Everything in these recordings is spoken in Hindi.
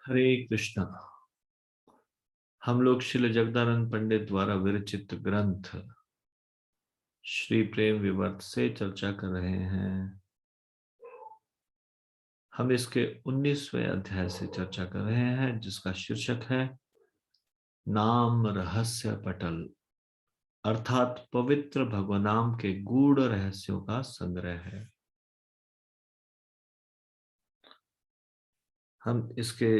हरे कृष्णा। हम लोग श्रील जगदानंद पंडित द्वारा विरचित ग्रंथ श्री प्रेम विवर्त से चर्चा कर रहे हैं। हम इसके 19वें अध्याय से चर्चा कर रहे हैं, जिसका शीर्षक है नाम रहस्य पटल, अर्थात पवित्र भगवनाम के गूढ़ रहस्यों का संग्रह है। हम इसके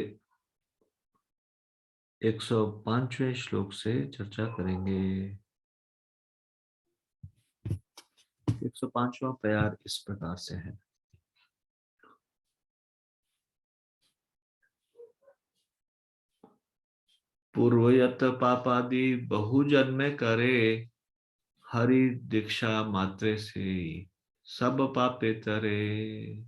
105वें श्लोक से चर्चा करेंगे। 105वां प्यार इस प्रकार से है। पूर्वयत पापादि बहुजन्म करे, हरि दीक्षा मात्रे से सब पापे तरे।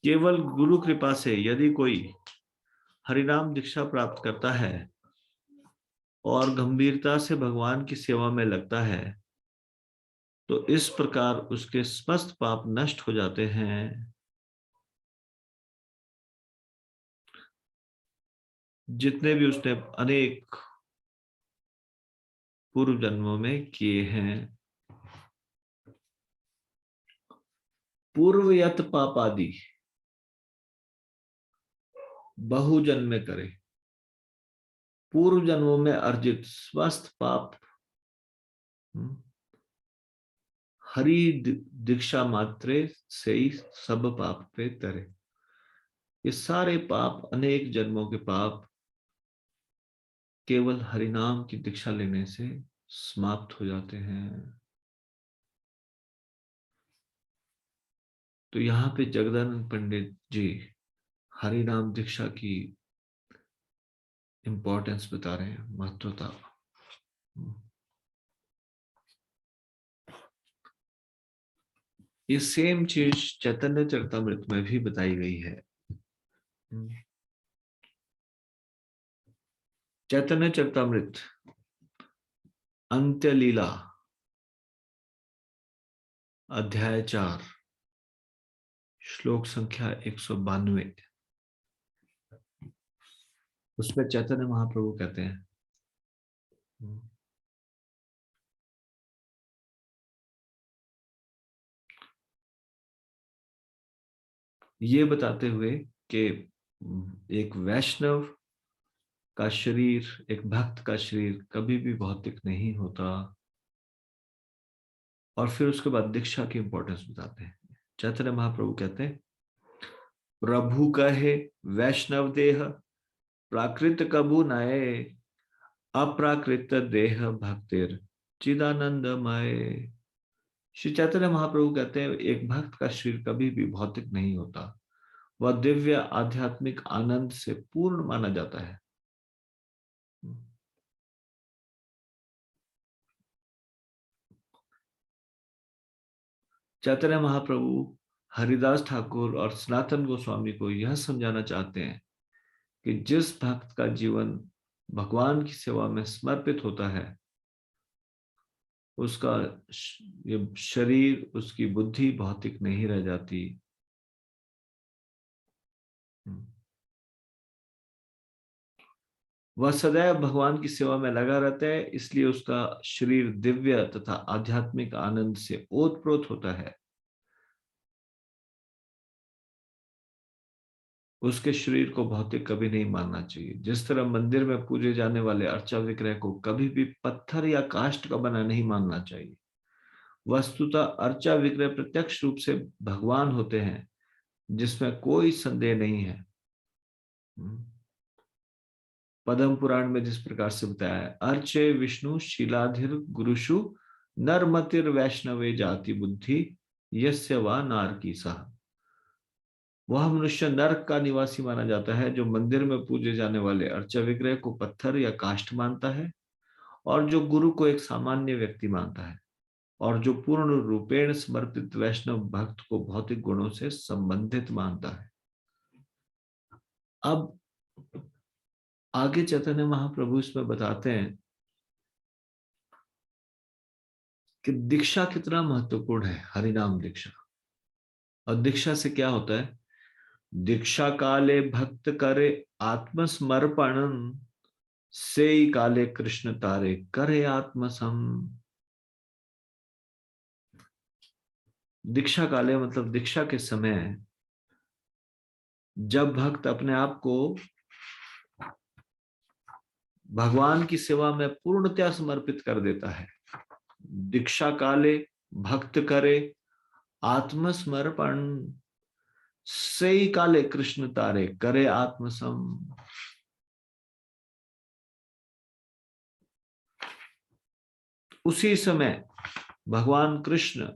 केवल गुरु कृपा से यदि कोई हरिनाम दीक्षा प्राप्त करता है और गंभीरता से भगवान की सेवा में लगता है, तो इस प्रकार उसके समस्त पाप नष्ट हो जाते हैं, जितने भी उसने अनेक पूर्व जन्मों में किए हैं। पूर्वयत पाप आदि बहुजन्म करे, पूर्व जन्मों में अर्जित स्वस्थ पाप हरि दीक्षा मात्रे से ही सब पाप पे तरे। ये सारे पाप, अनेक जन्मों के पाप केवल हरिनाम की दीक्षा लेने से समाप्त हो जाते हैं। तो यहाँ पे जगदानंद पंडित जी हरिनाम दीक्षा की इंपॉर्टेंस बता रहे हैं, महत्वता। ये सेम चीज चैतन्य चरितमृत में भी बताई गई है। चैतन्य चरितमृत अंत्य लीला अध्याय 4 श्लोक संख्या 192, उसमें चैतन्य महाप्रभु कहते हैं, ये बताते हुए कि एक वैष्णव का शरीर, एक भक्त का शरीर कभी भी भौतिक नहीं होता। और फिर उसके बाद दीक्षा की इंपॉर्टेंस बताते हैं। चैतन्य महाप्रभु कहते हैं, प्रभु कहे वैष्णव देह प्राकृत कबू नए, अप्राकृत देह भक्तिर चिदानंदमय। श्री चैतन्य महाप्रभु कहते हैं, एक भक्त का शरीर कभी भी भौतिक नहीं होता, वह दिव्य आध्यात्मिक आनंद से पूर्ण माना जाता है। चैतन्य महाप्रभु हरिदास ठाकुर और सनातन गोस्वामी को यह समझाना चाहते हैं कि जिस भक्त का जीवन भगवान की सेवा में समर्पित होता है, उसका ये शरीर, उसकी बुद्धि भौतिक नहीं रह जाती। वह सदैव भगवान की सेवा में लगा रहता है, इसलिए उसका शरीर दिव्य तथा आध्यात्मिक आनंद से ओतप्रोत होता है। उसके शरीर को भौतिक कभी नहीं मानना चाहिए। जिस तरह मंदिर में पूजे जाने वाले अर्चा विग्रह को कभी भी पत्थर या काष्ठ का बना नहीं मानना चाहिए। वस्तुतः अर्चा विग्रह प्रत्यक्ष रूप से भगवान होते हैं, जिसमें कोई संदेह नहीं है। पद्म पुराण में जिस प्रकार से बताया है, अर्चे विष्णु शीलाधिर गुरुषु नरमतिर वैष्णवे जाति बुद्धि यस्य वा नार की सह। वह मनुष्य नरक का निवासी माना जाता है जो मंदिर में पूजे जाने वाले अर्चा विग्रह को पत्थर या काष्ठ मानता है, और जो गुरु को एक सामान्य व्यक्ति मानता है, और जो पूर्ण रूपेण समर्पित वैष्णव भक्त को भौतिक गुणों से संबंधित मानता है। अब आगे चैतन्य महाप्रभु इसमें बताते हैं कि दीक्षा कितना महत्वपूर्ण है, हरिनाम दीक्षा। और दीक्षा से क्या होता है? दीक्षा काले भक्त करे आत्मसमर्पण, से ही काले कृष्ण तारे करे आत्मसम। दीक्षा काले मतलब दीक्षा के समय जब भक्त अपने आप को भगवान की सेवा में पूर्णतया समर्पित कर देता है। दीक्षा काले भक्त करे आत्मसमर्पण, से ही काले कृष्ण तारे करे आत्मसम। उसी समय भगवान कृष्ण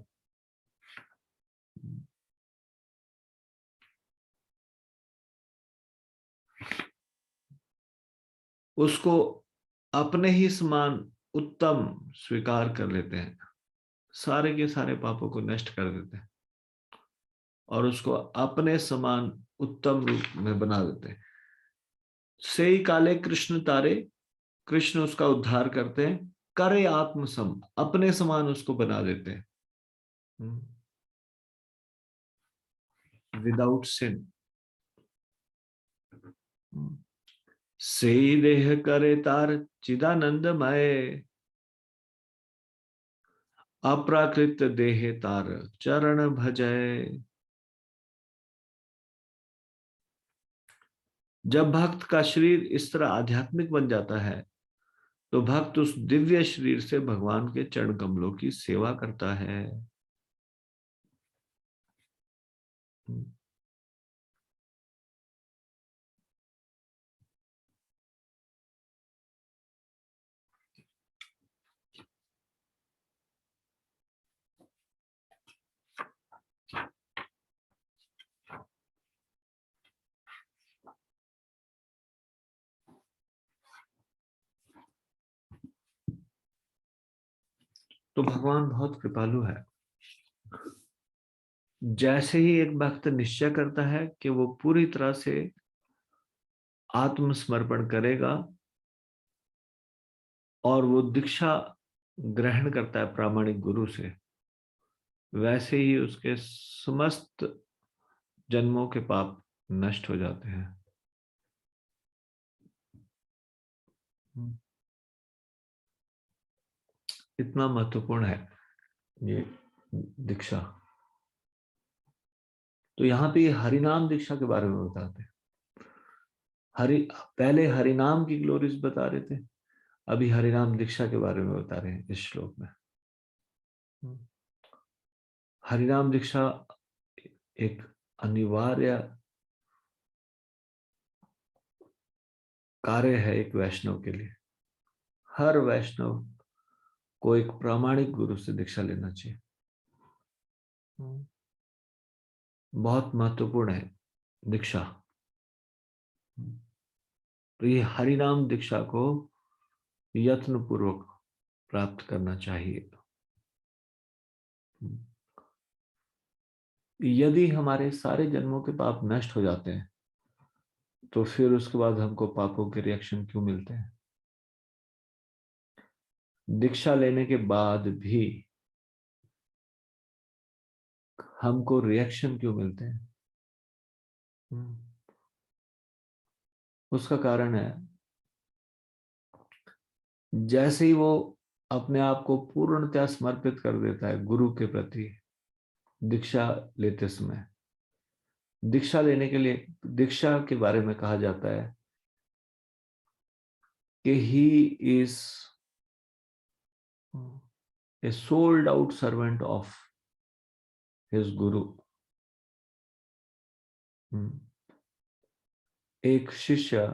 उसको अपने ही समान उत्तम स्वीकार कर लेते हैं, सारे के सारे पापों को नष्ट कर देते हैं और उसको अपने समान उत्तम रूप में बना देते हैं। से ही काले कृष्ण तारे, कृष्ण उसका उद्धार करते हैं, करे आत्मसम, अपने समान उसको बना देते हैं, विदाउट सिन। से देह करे तार चिदानंदमय, अप्राकृत देह तार चरण भजय। जब भक्त का शरीर इस तरह आध्यात्मिक बन जाता है तो भक्त उस दिव्य शरीर से भगवान के चरण कमलों की सेवा करता है। तो भगवान बहुत कृपालु है। जैसे ही एक भक्त निश्चय करता है कि वो पूरी तरह से आत्मसमर्पण करेगा और वो दीक्षा ग्रहण करता है प्रामाणिक गुरु से, वैसे ही उसके समस्त जन्मों के पाप नष्ट हो जाते हैं। इतना महत्वपूर्ण है ये दीक्षा। तो यहाँ पे हरिनाम दीक्षा के बारे में बताते हैं। पहले हरिनाम की ग्लोरीज बता रहे थे, अभी हरिनाम दीक्षा के बारे में बता रहे हैं इस श्लोक में। हरिनाम दीक्षा एक अनिवार्य कार्य है एक वैष्णव के लिए। हर वैष्णव को एक प्रामाणिक गुरु से दीक्षा लेना चाहिए। बहुत महत्वपूर्ण है दीक्षा। तो ये हरिनाम दीक्षा को यत्न पूर्वक प्राप्त करना चाहिए। यदि हमारे सारे जन्मों के पाप नष्ट हो जाते हैं तो फिर उसके बाद हमको पापों के रिएक्शन क्यों मिलते हैं? दीक्षा लेने के बाद भी हमको रिएक्शन क्यों मिलते हैं? उसका कारण है, जैसे ही वो अपने आप को पूर्णतया समर्पित कर देता है गुरु के प्रति दीक्षा लेते समय, दीक्षा लेने के लिए दीक्षा के बारे में कहा जाता है कि he is a sold out servant of his गुरु। एक शिष्य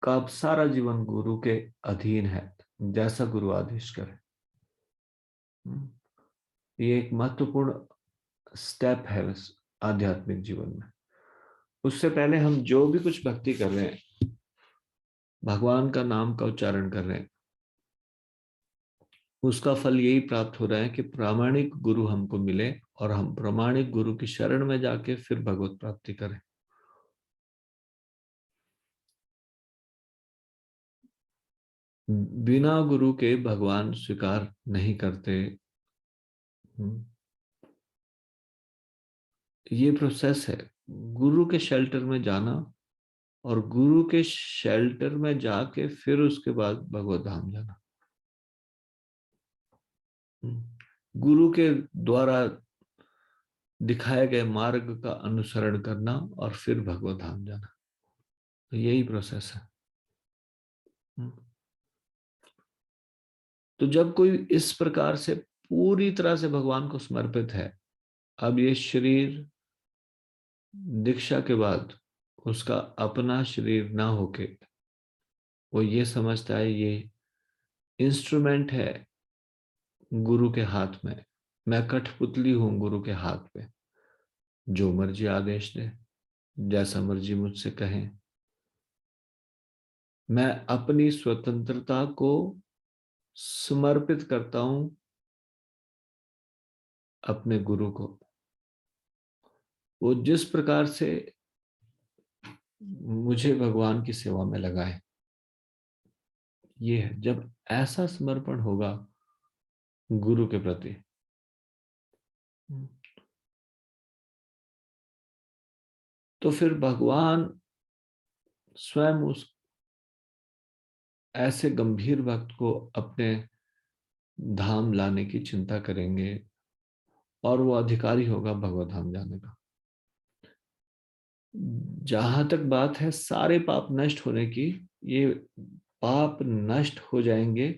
का अब सारा जीवन गुरु के अधीन है, जैसा गुरु आदेश करे। ये एक महत्वपूर्ण स्टेप है उस आध्यात्मिक जीवन में। उससे पहले हम जो भी कुछ भक्ति कर रहे हैं, भगवान का नाम का उच्चारण कर रहे हैं, उसका फल यही प्राप्त हो रहा है कि प्रामाणिक गुरु हमको मिले और हम प्रामाणिक गुरु की शरण में जाके फिर भगवत प्राप्ति करें। बिना गुरु के भगवान स्वीकार नहीं करते। ये प्रोसेस है, गुरु के शेल्टर में जाना और गुरु के शेल्टर में जाके फिर उसके बाद भगवत धाम जाना। गुरु के द्वारा दिखाए गए मार्ग का अनुसरण करना और फिर भगवत धाम जाना, तो यही प्रोसेस है। तो जब कोई इस प्रकार से पूरी तरह से भगवान को समर्पित है, अब ये शरीर दीक्षा के बाद उसका अपना शरीर ना होके वो ये समझता है ये इंस्ट्रूमेंट है गुरु के हाथ में, मैं कठपुतली हूं गुरु के हाथ पे, जो मर्जी आदेश दे, जैसा मर्जी मुझसे कहें, मैं अपनी स्वतंत्रता को समर्पित करता हूं अपने गुरु को। वो जिस प्रकार से मुझे भगवान की सेवा में लगाए, ये है जब ऐसा समर्पण होगा गुरु के प्रति, तो फिर भगवान स्वयं उस ऐसे गंभीर भक्त को अपने धाम लाने की चिंता करेंगे और वो अधिकारी होगा भगवत धाम जाने का। जहां तक बात है सारे पाप नष्ट होने की, ये पाप नष्ट हो जाएंगे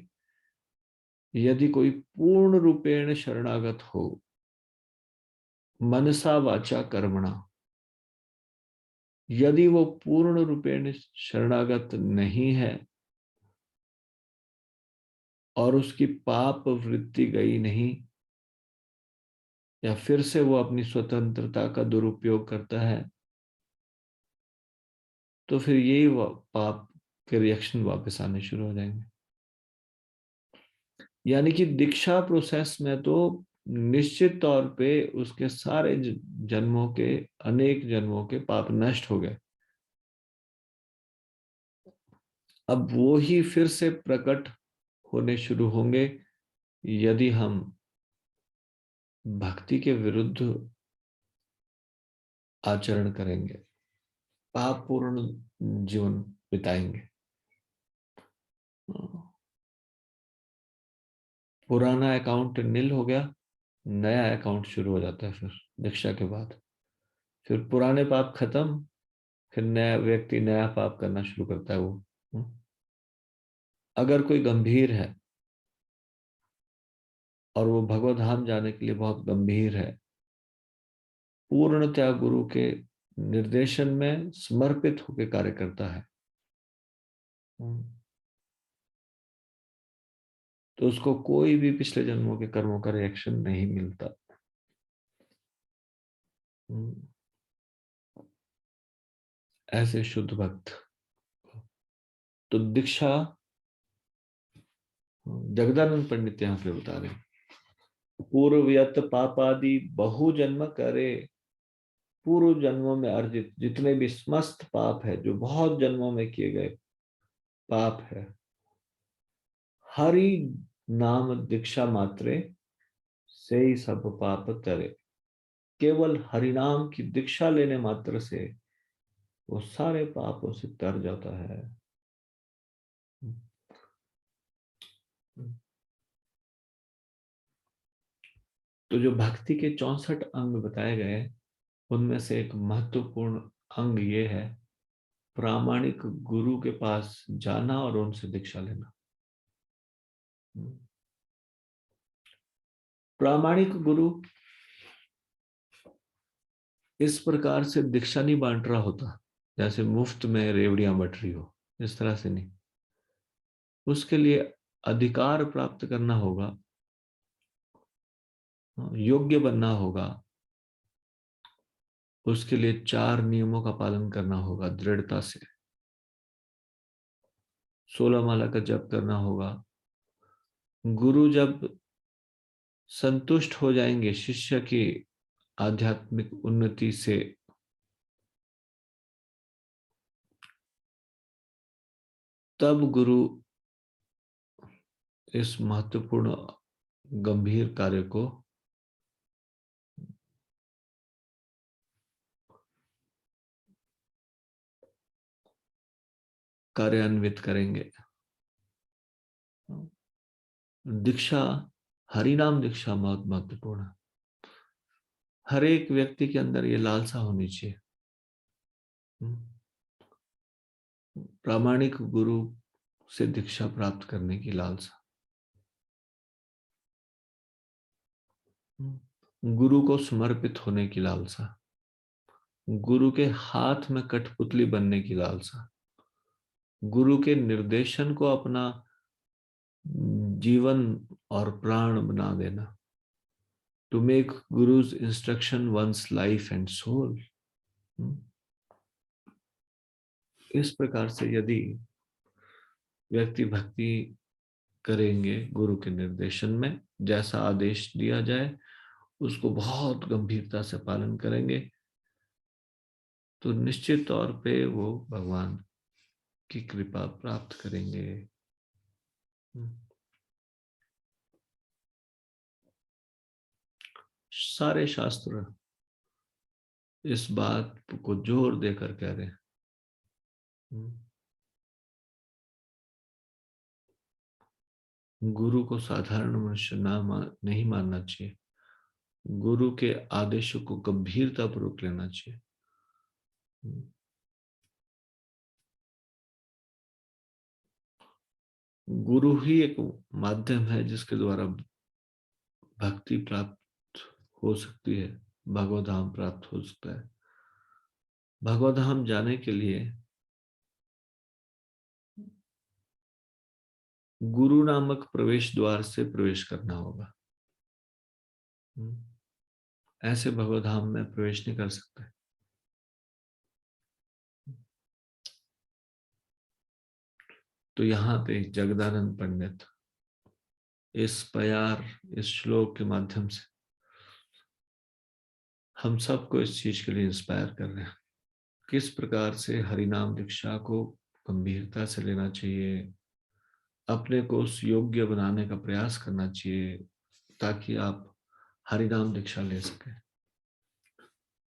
यदि कोई पूर्ण रूपेण शरणागत हो, मनसा वाचा कर्मणा। यदि वो पूर्ण रूपेण शरणागत नहीं है और उसकी पाप वृत्ति गई नहीं, या फिर से वो अपनी स्वतंत्रता का दुरुपयोग करता है, तो फिर यही पाप के रिएक्शन वापस आने शुरू हो जाएंगे। यानी कि दीक्षा प्रोसेस में तो निश्चित तौर पे उसके सारे जन्मों के, अनेक जन्मों के पाप नष्ट हो गए। अब वो ही फिर से प्रकट होने शुरू होंगे यदि हम भक्ति के विरुद्ध आचरण करेंगे, पाप पूर्ण जीवन बिताएंगे। पुराना अकाउंट नील हो गया, नया अकाउंट शुरू हो जाता है फिर दीक्षा के बाद। फिर पुराने पाप खत्म, फिर नया व्यक्ति नया पाप करना शुरू करता है वो। अगर कोई गंभीर है और वो भगवत धाम जाने के लिए बहुत गंभीर है, पूर्णतया गुरु के निर्देशन में समर्पित होकर कार्य करता है, तो उसको कोई भी पिछले जन्मों के कर्मों का रिएक्शन नहीं मिलता। ऐसे शुद्ध भक्त। तो दीक्षा, जगदानंद पंडित यहाँ पे बता रहे, पूर्वयत पापादि बहु जन्म करे, पूर्व जन्मों में अर्जित जितने भी समस्त पाप है जो बहुत जन्मों में किए गए पाप है, हरि नाम दीक्षा मात्रे से ही सब पाप तरे। केवल हरिनाम की दीक्षा लेने मात्र से वो सारे पापों से तर जाता है। तो जो भक्ति के 64 अंग बताए गए, उनमें से एक महत्वपूर्ण अंग ये है, प्रामाणिक गुरु के पास जाना और उनसे दीक्षा लेना। प्रामाणिक गुरु इस प्रकार से दीक्षा नहीं बांट रहा होता जैसे मुफ्त में रेवड़ियां बट रही हो, इस तरह से नहीं। उसके लिए अधिकार प्राप्त करना होगा, योग्य बनना होगा, उसके लिए 4 नियमों का पालन करना होगा दृढ़ता से, 16 माला का जप करना होगा। गुरु जब संतुष्ट हो जाएंगे शिष्य की आध्यात्मिक उन्नति से, तब गुरु इस महत्वपूर्ण गंभीर कार्य को कार्यान्वित करेंगे। दीक्षा, हरिनाम दीक्षा बहुत महत्वपूर्ण है। हर एक व्यक्ति के अंदर ये लालसा होनी चाहिए। प्रामाणिक गुरु से दीक्षा प्राप्त करने की लालसा, गुरु को समर्पित होने की लालसा, गुरु के हाथ में कठपुतली बनने की लालसा, गुरु के निर्देशन को अपना जीवन और प्राण बना देना, to make guru's instruction one's life and soul. इस प्रकार से यदि व्यक्ति भक्ति करेंगे गुरु के निर्देशन में, जैसा आदेश दिया जाए उसको बहुत गंभीरता से पालन करेंगे, तो निश्चित तौर पे वो भगवान की कृपा प्राप्त करेंगे। सारे शास्त्र इस बात को जोर देकर कह रहे हैं। गुरु को साधारण मनुष्य नहीं मानना चाहिए, गुरु के आदेशों को गंभीरता पूर्वक लेना चाहिए। गुरु ही एक माध्यम है जिसके द्वारा भक्ति प्राप्त हो सकती है, भगवत धाम प्राप्त हो सकता है। भगवत धाम जाने के लिए गुरु नामक प्रवेश द्वार से प्रवेश करना होगा। ऐसे भगवत धाम में प्रवेश नहीं कर सकते। तो यहाँ पे जगदानंद पंडित इस श्लोक के माध्यम से हम सबको इस चीज के लिए इंस्पायर कर रहे हैं, किस प्रकार से हरिनाम दीक्षा को गंभीरता से लेना चाहिए, अपने को उस योग्य बनाने का प्रयास करना चाहिए ताकि आप हरिनाम दीक्षा ले सकें।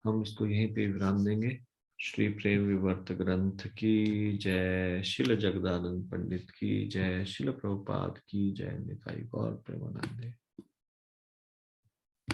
हम इसको यहीं पे विराम देंगे। श्री प्रेम विवर्त ग्रंथ की जय, शिल जगदानंद पंडित की जय, शिल प्रभुपाद की जय, निताई गौर प्रेमानंदे।